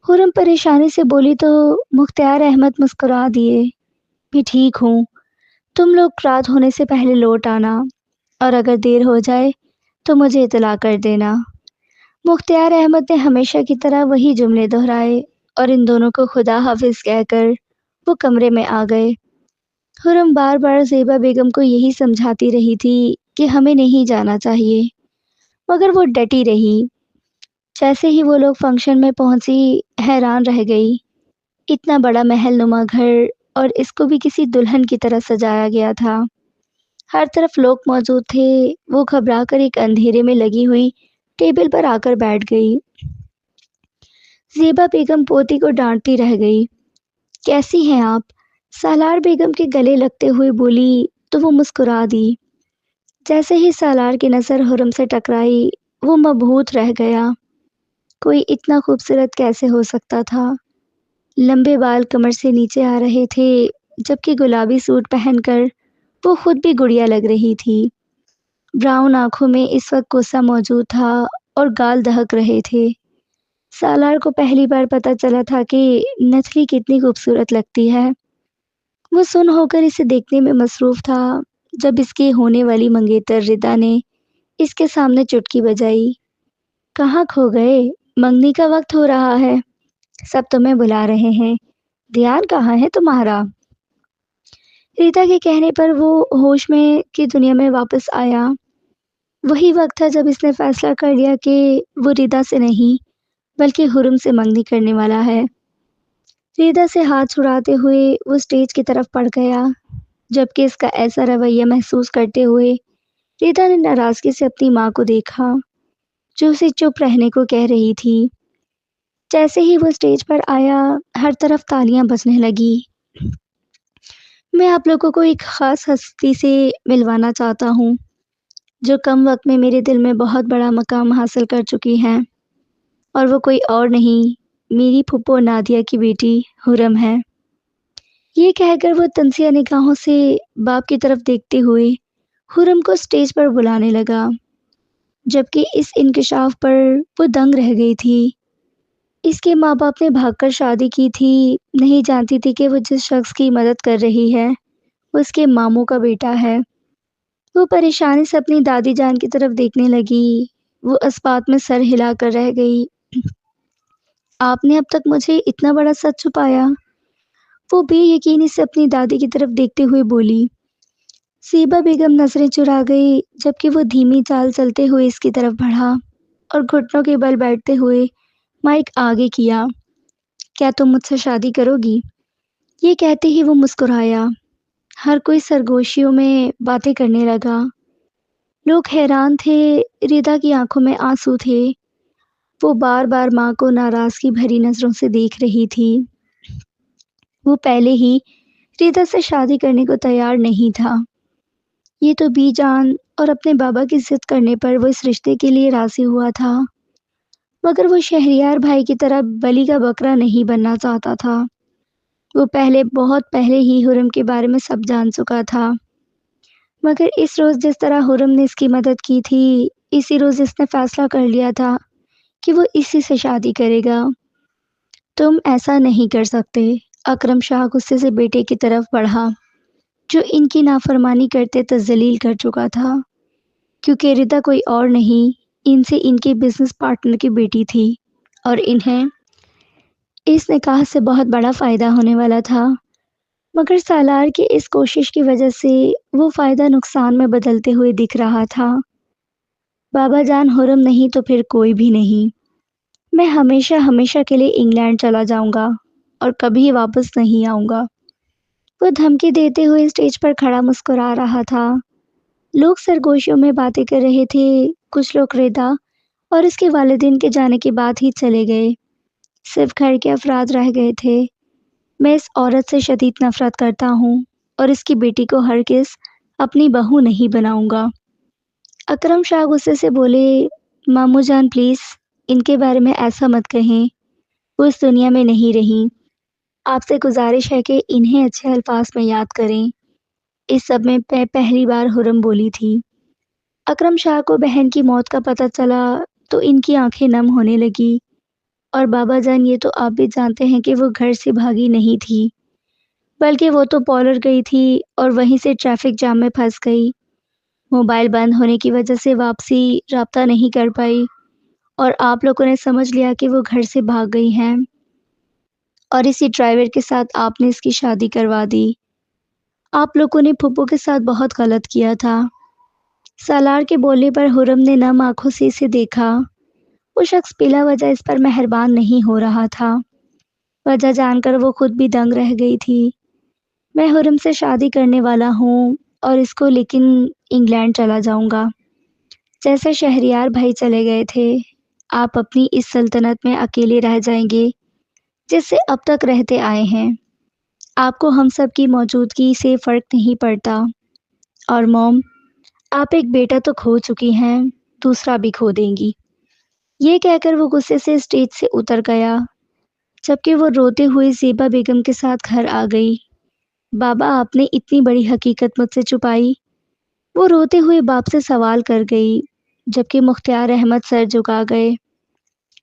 A: خرم پریشانی سے بولی تو مختار احمد مسکرا دیے۔ بھی ٹھیک ہوں، تم لوگ رات ہونے سے پہلے لوٹ آنا، اور اگر دیر ہو جائے تو مجھے اطلاع کر دینا۔ مختار احمد نے ہمیشہ کی طرح وہی جملے دہرائے اور ان دونوں کو خدا حافظ کہہ کر وہ کمرے میں آ گئے۔ خرم بار بار زیبا بیگم کو یہی سمجھاتی رہی تھی کہ ہمیں نہیں جانا چاہیے، مگر وہ ڈٹی رہی۔ جیسے ہی وہ لوگ فنکشن میں پہنچی، حیران رہ گئی۔ اتنا بڑا محل نما گھر، اور اس کو بھی کسی دلہن کی طرح سجایا گیا تھا۔ ہر طرف لوگ موجود تھے۔ وہ گھبرا کر ایک اندھیرے میں لگی ہوئی ٹیبل پر آ کر بیٹھ گئی۔ زیبا بیگم پوتی کو ڈانٹتی رہ گئی۔ کیسی ہیں آپ؟ سالار بیگم کے گلے لگتے ہوئے بولی تو وہ مسکرا دی۔ جیسے ہی سالار کی نظر حرم سے ٹکرائی، وہ مبہوت رہ گیا۔ کوئی اتنا خوبصورت کیسے ہو سکتا تھا؟ لمبے بال کمر سے نیچے آ رہے تھے، جبکہ گلابی سوٹ پہن کر وہ خود بھی گڑیا لگ رہی تھی۔ براؤن آنکھوں میں اس وقت غصہ موجود تھا اور گال دہک رہے تھے۔ سالار کو پہلی بار پتہ چلا تھا کہ نتھلی کتنی خوبصورت لگتی ہے۔ وہ سن ہو کر اسے دیکھنے میں مصروف تھا جب اس کی ہونے والی منگیتر ردا نے اس کے سامنے چٹکی بجائی۔ کہاں کھو گئے؟ منگنی کا وقت ہو رہا ہے، سب تمہیں بلا رہے ہیں۔ دھیان کہاں ہے تمہارا؟ ریتا کے کہنے پر وہ ہوش میں کی دنیا میں واپس آیا۔ وہی وقت تھا جب اس نے فیصلہ کر لیا کہ وہ ریتا سے نہیں بلکہ حرم سے منگنی کرنے والا ہے۔ ریتا سے ہاتھ چھڑاتے ہوئے وہ اسٹیج کی طرف بڑھ گیا، جبکہ اس کا ایسا رویہ محسوس کرتے ہوئے ریتا نے ناراضگی سے اپنی ماں کو دیکھا، جو اسے چپ رہنے کو کہہ رہی تھی۔ جیسے ہی وہ اسٹیج پر آیا، ہر طرف تالیاں بجنے لگی۔ میں آپ لوگوں کو ایک خاص ہستی سے ملوانا چاہتا ہوں، جو کم وقت میں میرے دل میں بہت بڑا مقام حاصل کر چکی ہیں، اور وہ کوئی اور نہیں، میری پھپھو نادیہ کی بیٹی حرم ہے۔ یہ کہہ کر وہ تنزیہ نگاہوں سے باپ کی طرف دیکھتے ہوئے حرم کو اسٹیج پر بلانے لگا، جبکہ اس انکشاف پر وہ دنگ رہ گئی تھی۔ اس کے ماں باپ نے بھاگ کر شادی کی تھی، نہیں جانتی تھی کہ وہ جس شخص کی مدد کر رہی ہے وہ اس کے ماموں کا بیٹا ہے۔ وہ پریشانی سے اپنی دادی جان کی طرف دیکھنے لگی۔ وہ اس بات میں سر ہلا کر رہ گئی۔ آپ نے اب تک مجھے اتنا بڑا سچ چھپایا؟ وہ بے یقینی سے اپنی دادی کی طرف دیکھتے ہوئے بولی۔ زیبا بیگم نظریں چرا گئی، جبکہ وہ دھیمی چال چلتے ہوئے اس کی طرف بڑھا اور گھٹنوں کے بل بیٹھتے ہوئے مائک آگے کیا۔ کیا تم مجھ سے شادی کرو گی؟ یہ کہتے ہی وہ مسکرایا۔ ہر کوئی سرگوشیوں میں باتیں کرنے لگا۔ لوگ حیران تھے، ریتا کی آنکھوں میں آنسو تھے۔ وہ بار بار ماں کو ناراضگی بھری نظروں سے دیکھ رہی تھی۔ وہ پہلے ہی ریتا سے شادی کرنے کو تیار نہیں تھا۔ یہ تو بی جان اور اپنے بابا کی ضد کرنے پر وہ اس رشتے کے لیے راضی ہوا تھا، مگر وہ شہریار بھائی کی طرح بلی کا بکرا نہیں بننا چاہتا تھا۔ وہ بہت پہلے ہی حرم کے بارے میں سب جان چکا تھا، مگر اس روز جس طرح حرم نے اس کی مدد کی تھی، اسی روز اس نے فیصلہ کر لیا تھا کہ وہ اسی سے شادی کرے گا۔ تم ایسا نہیں کر سکتے، اکرم شاہ غصے سے بیٹے کی طرف بڑھا، جو ان کی نافرمانی کرتے تذلیل کر چکا تھا، کیونکہ ریتا کوئی اور نہیں، ان سے ان کے بزنس پارٹنر کی بیٹی تھی، اور انہیں اس نکاح سے بہت بڑا فائدہ ہونے والا تھا۔ مگر سالار کی اس کوشش کی وجہ سے وہ فائدہ نقصان میں بدلتے ہوئے دکھ رہا تھا۔ بابا جان، حرم نہیں تو پھر کوئی بھی نہیں۔ میں ہمیشہ ہمیشہ کے لیے انگلینڈ چلا جاؤں گا اور کبھی واپس نہیں آؤں گا۔ وہ دھمکی دیتے ہوئے اسٹیج پر کھڑا مسکرا رہا تھا۔ لوگ سرگوشیوں میں باتیں کر رہے تھے۔ کچھ لوگ ریتا اور اس کے والدین کے جانے کے بعد ہی چلے گئے۔ صرف گھر کے افراد رہ گئے تھے۔ میں اس عورت سے شدید نفرت کرتا ہوں اور اس کی بیٹی کو ہرگز اپنی بہو نہیں بناؤں گا۔ اکرم شاہ غصے سے بولے، مامو جان پلیز ان کے بارے میں ایسا مت کہیں، وہ اس دنیا میں نہیں رہیں۔ آپ سے گزارش ہے کہ انہیں اچھے الفاظ میں یاد کریں۔ اس سب میں پہلی بار حرم بولی تھی۔ اکرم شاہ کو بہن کی موت کا پتہ چلا تو ان کی آنکھیں نم ہونے لگی۔ اور بابا جان، یہ تو آپ بھی جانتے ہیں کہ وہ گھر سے بھاگی نہیں تھی، بلکہ وہ تو پالر گئی تھی اور وہیں سے ٹریفک جام میں پھنس گئی۔ موبائل بند ہونے کی وجہ سے واپسی رابطہ نہیں کر پائی اور آپ لوگوں نے سمجھ لیا کہ وہ گھر سے بھاگ گئی ہیں، اور اسی ڈرائیور کے ساتھ آپ نے اس کی شادی کروا دی۔ آپ لوگوں نے پھپھو کے ساتھ بہت غلط کیا تھا۔ سالار کے بولنے پر حرم نے نم آنکھوں سے اسے دیکھا۔ وہ شخص بلا وجہ اس پر مہربان نہیں ہو رہا تھا۔ وجہ جان کر وہ خود بھی دنگ رہ گئی تھی۔ میں حرم سے شادی کرنے والا ہوں اور اس کو لیکن انگلینڈ چلا جاؤں گا، جیسے شہریار بھائی چلے گئے تھے۔ آپ اپنی اس سلطنت میں اکیلے رہ جائیں گے جس سے اب تک رہتے آئے ہیں۔ آپ کو ہم سب کی موجودگی سے فرق نہیں پڑتا۔ اور موم، آپ ایک بیٹا تو کھو چکی ہیں، دوسرا بھی کھو دیں گی۔ یہ کہہ کر وہ غصے سے اسٹیج سے اتر گیا، جبکہ وہ روتے ہوئے زیبا بیگم کے ساتھ گھر آ گئی۔ بابا، آپ نے اتنی بڑی حقیقت مجھ سے چھپائی؟ وہ روتے ہوئے باپ سے سوال کر گئی، جبکہ مختار احمد سر جھکا گئے۔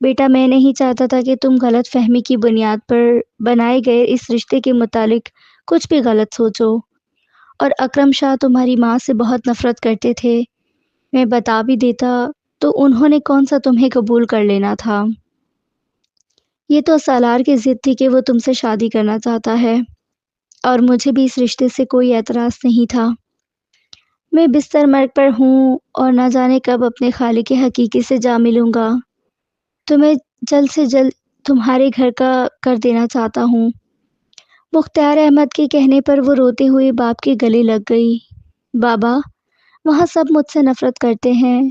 A: بیٹا، میں نہیں چاہتا تھا کہ تم غلط فہمی کی بنیاد پر بنائے گئے اس رشتے کے متعلق کچھ بھی غلط سوچو۔ اور اکرم شاہ تمہاری ماں سے بہت نفرت کرتے تھے۔ میں بتا بھی دیتا تو انہوں نے کون سا تمہیں قبول کر لینا تھا۔ یہ تو سالار کی ضد تھی کہ وہ تم سے شادی کرنا چاہتا ہے، اور مجھے بھی اس رشتے سے کوئی اعتراض نہیں تھا۔ میں بستر مرگ پر ہوں اور نہ جانے کب اپنے خالق حقیقی سے جا ملوں گا۔ تو میں جلد سے جلد تمہارے گھر کا کر دینا چاہتا ہوں۔ مختار احمد کے کہنے پر وہ روتے ہوئے باپ کے گلے لگ گئی۔ بابا، وہاں سب مجھ سے نفرت کرتے ہیں،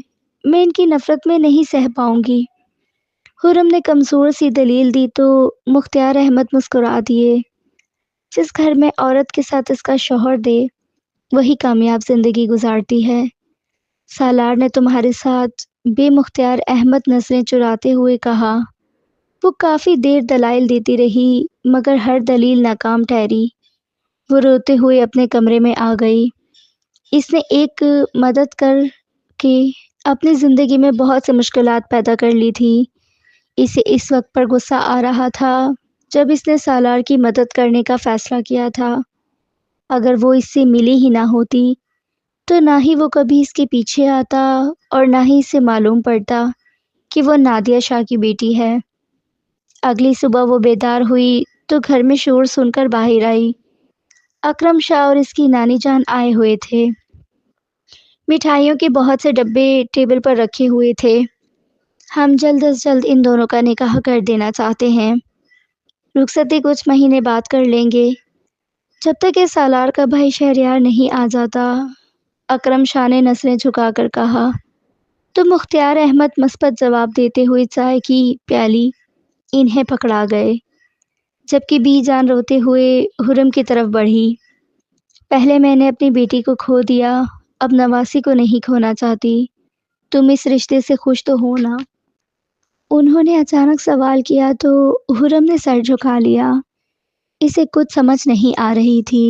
A: میں ان کی نفرت میں نہیں سہ پاؤں گی۔ حرم نے کمزور سی دلیل دی تو مختار احمد مسکرا دیے۔ جس گھر میں عورت کے ساتھ اس کا شوہر دے، وہی کامیاب زندگی گزارتی ہے۔ سالار نے تمہارے ساتھ بے مختار احمد نظریں چراتے ہوئے کہا۔ وہ کافی دیر دلائل دیتی رہی، مگر ہر دلیل ناکام ٹھہری۔ وہ روتے ہوئے اپنے کمرے میں آ گئی۔ اس نے ایک مدد کر کے اپنی زندگی میں بہت سے مشکلات پیدا کر لی تھی۔ اسے اس وقت پر غصہ آ رہا تھا جب اس نے سالار کی مدد کرنے کا فیصلہ کیا تھا۔ اگر وہ اس سے ملی ہی نہ ہوتی تو نہ ہی وہ کبھی اس کے پیچھے آتا اور نہ ہی اسے معلوم پڑتا کہ وہ نادیہ شاہ کی بیٹی ہے۔ اگلی صبح وہ بیدار ہوئی تو گھر میں شور سن کر باہر آئی۔ اکرم شاہ اور اس کی نانی جان آئے ہوئے تھے۔ مٹھائیوں کے بہت سے ڈبے ٹیبل پر رکھے ہوئے تھے۔ ہم جلد از جلد ان دونوں کا نکاح کر دینا چاہتے ہیں۔ رخصتی کچھ مہینے بعد کر لیں گے، جب تک کہ سالار کا بھائی شہریار نہیں آ جاتا۔ اکرم شاہ نے نظریں جھکا کر کہا۔ تو مختار احمد مثبت جواب دیتے ہوئے چائے کی پیالی انہیں پکڑا گئے، جبکہ بی جان روتے ہوئے حرم کی طرف بڑھی۔ پہلے میں نے اپنی بیٹی کو کھو دیا، اب نواسی کو نہیں کھونا چاہتی۔ تم اس رشتے سے خوش تو ہو نا؟ انہوں نے اچانک سوال کیا تو حرم نے سر جھکا لیا۔ اسے کچھ سمجھ نہیں آ رہی تھی،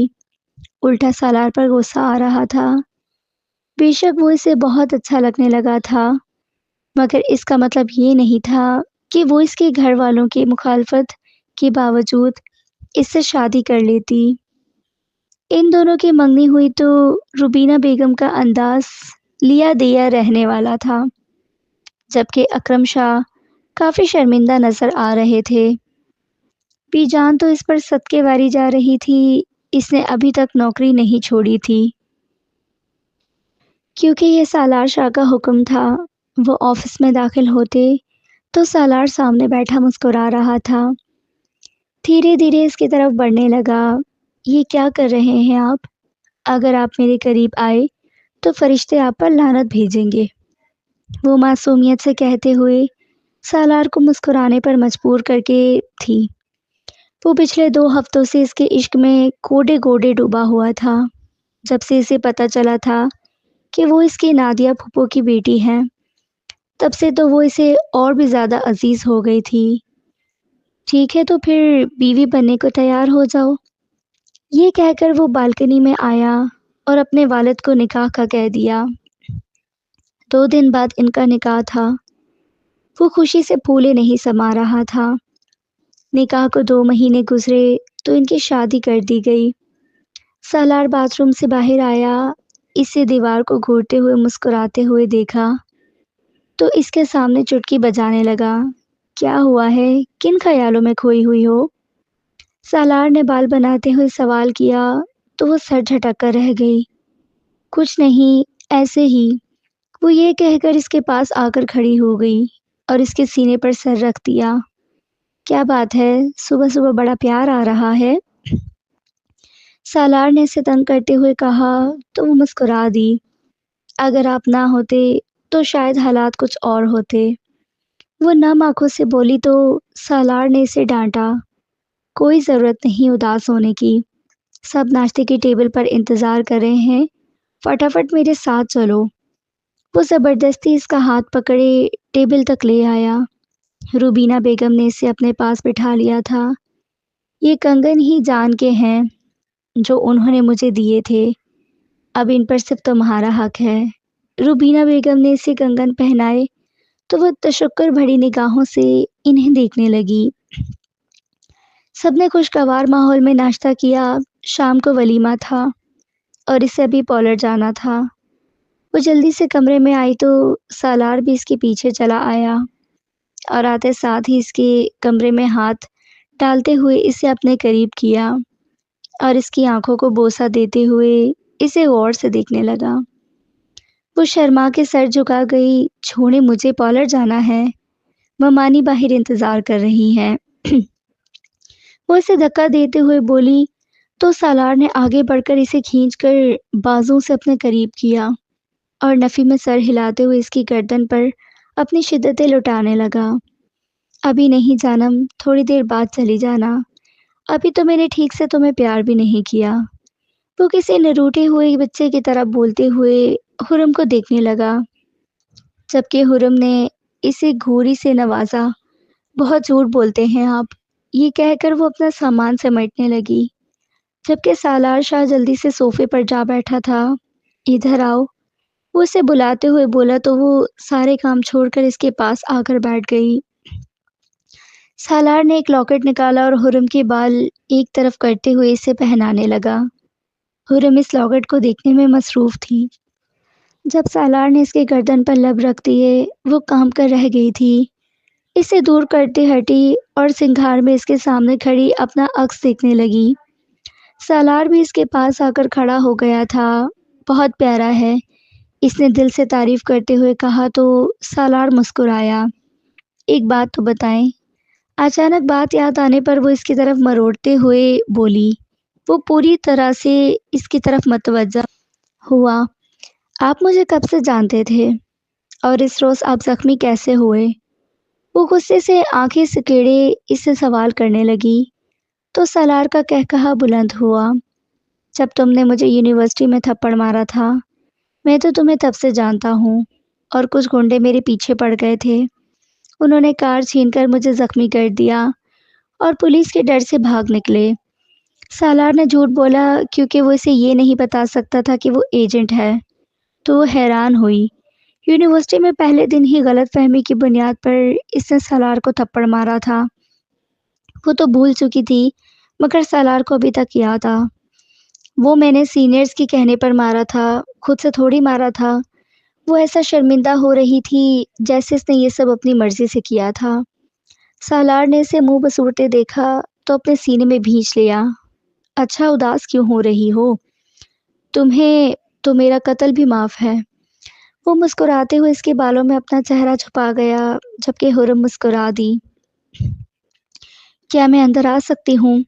A: الٹا سالار پر غصہ آ رہا تھا۔ بے شک وہ اسے بہت اچھا لگنے لگا تھا، مگر اس کا مطلب یہ نہیں تھا کہ وہ اس کے گھر والوں کی مخالفت کے باوجود اس سے شادی کر لیتی۔ ان دونوں کی منگنی ہوئی تو روبینہ بیگم کا انداز لیا دیا رہنے والا تھا، جبکہ اکرم شاہ کافی شرمندہ نظر آ رہے تھے۔ بی جان تو اس پر صدقے واری جا رہی تھی، اس نے ابھی تک نوکری نہیں چھوڑی تھی، کیونکہ یہ سالار شاہ کا حکم تھا۔ وہ آفس میں داخل ہوتے تو سالار سامنے بیٹھا مسکرا رہا تھا۔ دھیرے دھیرے اس کی طرف بڑھنے لگا۔ یہ کیا کر رہے ہیں آپ؟ اگر آپ میرے قریب آئے تو فرشتے آپ پر لعنت بھیجیں گے، وہ معصومیت سے کہتے ہوئے سالار کو مسکرانے پر مجبور کر کے تھی۔ وہ پچھلے 2 ہفتوں سے اس کے عشق میں کوڑے گوڑے ڈوبا ہوا تھا۔ جب سے اسے پتہ چلا تھا کہ وہ اس کی نادیہ پھپھو کی بیٹی ہے، تب سے تو وہ اسے اور بھی زیادہ عزیز ہو گئی تھی۔ ٹھیک ہے تو پھر بیوی بننے کو تیار ہو جاؤ۔ یہ کہہ کر وہ بالکنی میں آیا اور اپنے والد کو نکاح کا کہہ دیا۔ 2 دن بعد ان کا نکاح تھا۔ وہ خوشی سے پھولے نہیں سما رہا تھا۔ نکاح کو 2 مہینے گزرے تو ان کی شادی کر دی گئی۔ سالار باتھ روم سے باہر آیا، اسے دیوار کو گھورتے ہوئے مسکراتے ہوئے دیکھا تو اس کے سامنے چٹکی بجانے لگا۔ کیا ہوا ہے؟ کن خیالوں میں کھوئی ہوئی ہو؟ سالار نے بال بناتے ہوئے سوال کیا تو وہ سر جھٹک کر رہ گئی۔ کچھ نہیں، ایسے ہی۔ وہ یہ کہہ کر اس کے پاس آ کر کھڑی ہو گئی اور اس کے سینے پر سر رکھ دیا۔ کیا بات ہے، صبح صبح بڑا پیار آ رہا ہے؟ سالار نے اسے تنگ کرتے ہوئے کہا تو وہ مسکرا دی۔ اگر آپ نہ ہوتے تو شاید حالات کچھ اور ہوتے۔ وہ نم آنکھوں سے بولی تو سالار نے اسے ڈانٹا۔ کوئی ضرورت نہیں اداس ہونے کی، سب ناشتے کی ٹیبل پر انتظار کر رہے ہیں، فٹافٹ میرے ساتھ چلو۔ وہ زبردستی اس کا ہاتھ پکڑے ٹیبل تک لے آیا۔ روبینہ بیگم نے اسے اپنے پاس بٹھا لیا تھا۔ یہ کنگن ہی جان کے ہیں جو انہوں نے مجھے دیے تھے، اب ان پر صرف تمہارا حق ہے۔ روبینہ بیگم نے اسے کنگن پہنائے تو وہ تشکر بھری نگاہوں سے انہیں دیکھنے لگی۔ سب نے خوشگوار ماحول میں ناشتہ کیا۔ شام کو ولیمہ تھا اور اسے ابھی پارلر جانا تھا۔ وہ جلدی سے کمرے میں آئی تو سالار بھی اس کے پیچھے چلا آیا اور آتے ساتھ ہی اس کے کمرے میں ہاتھ ڈالتے ہوئے اسے اپنے قریب کیا اور اس کی آنکھوں کو بوسہ دیتے ہوئے اسے غور سے دیکھنے لگا۔ وہ شرما کے سر جھکا گئی۔ چھوڑے، مجھے پارلر جانا ہے، ممانی باہر انتظار کر رہی ہیں۔ وہ اسے دھکا دیتے ہوئے بولی تو سالار نے آگے بڑھ کر اسے کھینچ کر بازوں سے اپنے قریب کیا اور نفی میں سر ہلاتے ہوئے اس کی گردن پر اپنی شدتیں لٹانے لگا۔ ابھی نہیں جانم، تھوڑی دیر بعد چلی جانا، ابھی تو میں نے ٹھیک سے تمہیں پیار بھی نہیں کیا۔ وہ کسی نروٹے ہوئے بچے کی طرح بولتے ہوئے حرم کو دیکھنے لگا، جبکہ حرم نے اسے گھوری سے نوازا۔ بہت جھوٹ بولتے ہیں آپ، یہ کہہ کر وہ اپنا سامان سمیٹنے لگی، جبکہ سالار شاہ جلدی سے صوفے پر جا بیٹھا تھا۔ ادھر آؤ، وہ اسے بلاتے ہوئے بولا تو وہ سارے کام چھوڑ کر اس کے پاس آ کر بیٹھ گئی۔ سالار نے ایک لاکٹ نکالا اور حرم کے بال ایک طرف کرتے ہوئے اسے پہنانے لگا۔ حرم اس لاکٹ کو دیکھنے میں مصروف تھی۔ جب سالار نے اس کے گردن پر لب رکھ دیے، وہ کانپ کر رہ گئی تھی۔ اسے دور کرتے ہٹی اور سنگھار میں اس کے سامنے کھڑی اپنا عکس دیکھنے لگی۔ سالار بھی اس کے پاس آ کر کھڑا ہو گیا تھا۔ بہت پیارا ہے، اس نے دل سے تعریف کرتے ہوئے کہا تو سالار مسکرایا۔ ایک بات تو بتائیں؟ اچانک بات یاد آنے پر وہ اس کی طرف مروڑتے ہوئے بولی۔ وہ پوری طرح سے اس کی طرف متوجہ ہوا۔ آپ مجھے کب سے جانتے تھے اور اس روز آپ زخمی کیسے ہوئے؟ وہ غصے سے آنکھیں سکیڑے اس سے سوال کرنے لگی تو سالار کا قہقہا بلند ہوا۔ جب تم نے مجھے یونیورسٹی میں تھپڑ مارا تھا، میں تو تمہیں تب سے جانتا ہوں، اور کچھ گنڈے میرے پیچھے پڑ گئے تھے۔ انہوں نے کار چھین کر مجھے زخمی کر دیا اور پولیس کے ڈر سے بھاگ نکلے۔ سالار نے جھوٹ بولا کیونکہ وہ اسے یہ نہیں بتا سکتا تھا کہ وہ ایجنٹ ہے، تو وہ حیران ہوئی۔ یونیورسٹی میں پہلے دن ہی غلط فہمی کی بنیاد پر اس نے سالار کو تھپڑ مارا تھا۔ وہ تو بھول چکی تھی، مگر سالار کو ابھی تک یاد تھا۔ وہ میں نے سینئرز کے کہنے پر مارا تھا، خود سے تھوڑی مارا تھا۔ وہ ایسا شرمندہ ہو رہی تھی جیسے اس نے یہ سب اپنی مرضی سے کیا تھا۔ سالار نے اسے منہ بسوڑتے دیکھا تو اپنے سینے میں بھینچ لیا۔ اچھا، اداس کیوں ہو رہی ہو؟ تمہیں تو میرا قتل بھی معاف ہے۔ وہ مسکراتے ہوئے اس کے بالوں میں اپنا چہرہ چھپا گیا، جبکہ حرم مسکرا دی۔ کیا میں اندر آ سکتی ہوں؟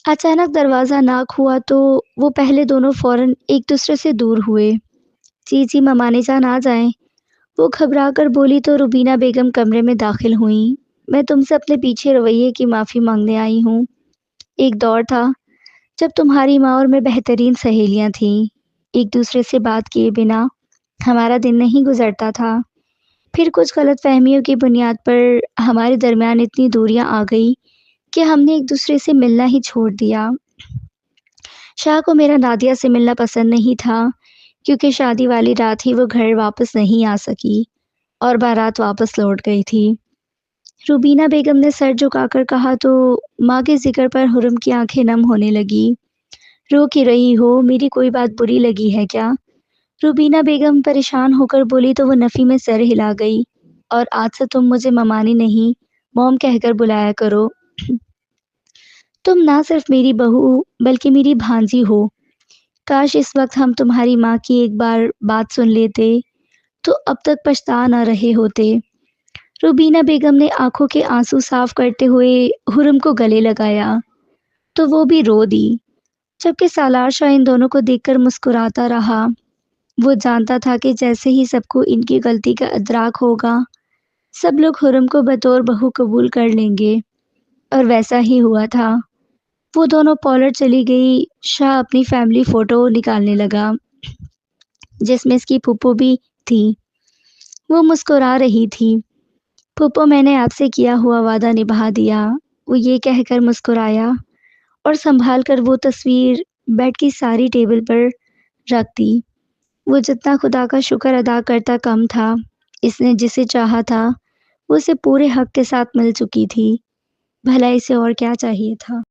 A: اچانک دروازہ ناک ہوا تو وہ پہلے دونوں فوراً ایک دوسرے سے دور ہوئے۔ جی جی، ممانی جان آ جائیں، وہ گھبرا کر بولی تو روبینہ بیگم کمرے میں داخل ہوئیں۔ میں تم سے اپنے پیچھے رویے کی معافی مانگنے آئی ہوں۔ ایک دور تھا جب تمہاری ماں اور میں بہترین سہیلیاں تھیں، ایک دوسرے سے بات کیے بنا ہمارا دن نہیں گزرتا تھا۔ پھر کچھ غلط فہمیوں کی بنیاد پر ہمارے درمیان اتنی دوریاں آ گئی کہ ہم نے ایک دوسرے سے ملنا ہی چھوڑ دیا۔ شاہ کو میرا نادیہ سے ملنا پسند نہیں تھا کیونکہ شادی والی رات ہی وہ گھر واپس نہیں آ سکی اور بارات واپس لوٹ گئی تھی۔ روبینہ بیگم نے سر جھکا کر کہا تو ماں کے ذکر پر حرم کی آنکھیں نم ہونے لگی۔ رو کی رہی ہو، میری کوئی بات بری لگی ہے کیا؟ روبینہ بیگم پریشان ہو کر بولی تو وہ نفی میں سر ہلا گئی، اور آج سے تم مجھے ممانی نہیں موم کہہ کر بلایا کرو۔ تم نہ صرف میری بہو بلکہ میری بھانجی ہو۔ کاش اس وقت ہم تمہاری ماں کی ایک بار بات سن لیتے تو اب تک پچھتا نہ رہے ہوتے۔ روبینہ بیگم نے آنکھوں کے آنسو صاف کرتے ہوئے حرم کو گلے لگایا تو وہ بھی رو دی، جبکہ سالار شاہ ان دونوں کو دیکھ کر مسکراتا رہا۔ وہ جانتا تھا کہ جیسے ہی سب کو ان کی غلطی کا ادراک ہوگا، سب لوگ حرم کو بطور بہو قبول کر لیں گے، اور ویسا ہی ہوا تھا۔ وہ دونوں پارلر چلی گئی۔ شاہ اپنی فیملی فوٹو نکالنے لگا جس میں اس کی پھوپھو بھی تھی۔ وہ مسکرا رہی تھی۔ پھوپھو، میں نے آپ سے کیا ہوا وعدہ نبھا دیا، وہ یہ کہہ کر مسکرایا اور سنبھال کر وہ تصویر بیڈ کی ساری ٹیبل پر رکھ دی۔ وہ جتنا خدا کا شکر ادا کرتا کم تھا۔ اس نے جسے چاہا تھا وہ اسے پورے حق کے ساتھ مل چکی تھی، بھلا اسے اور کیا چاہیے تھا۔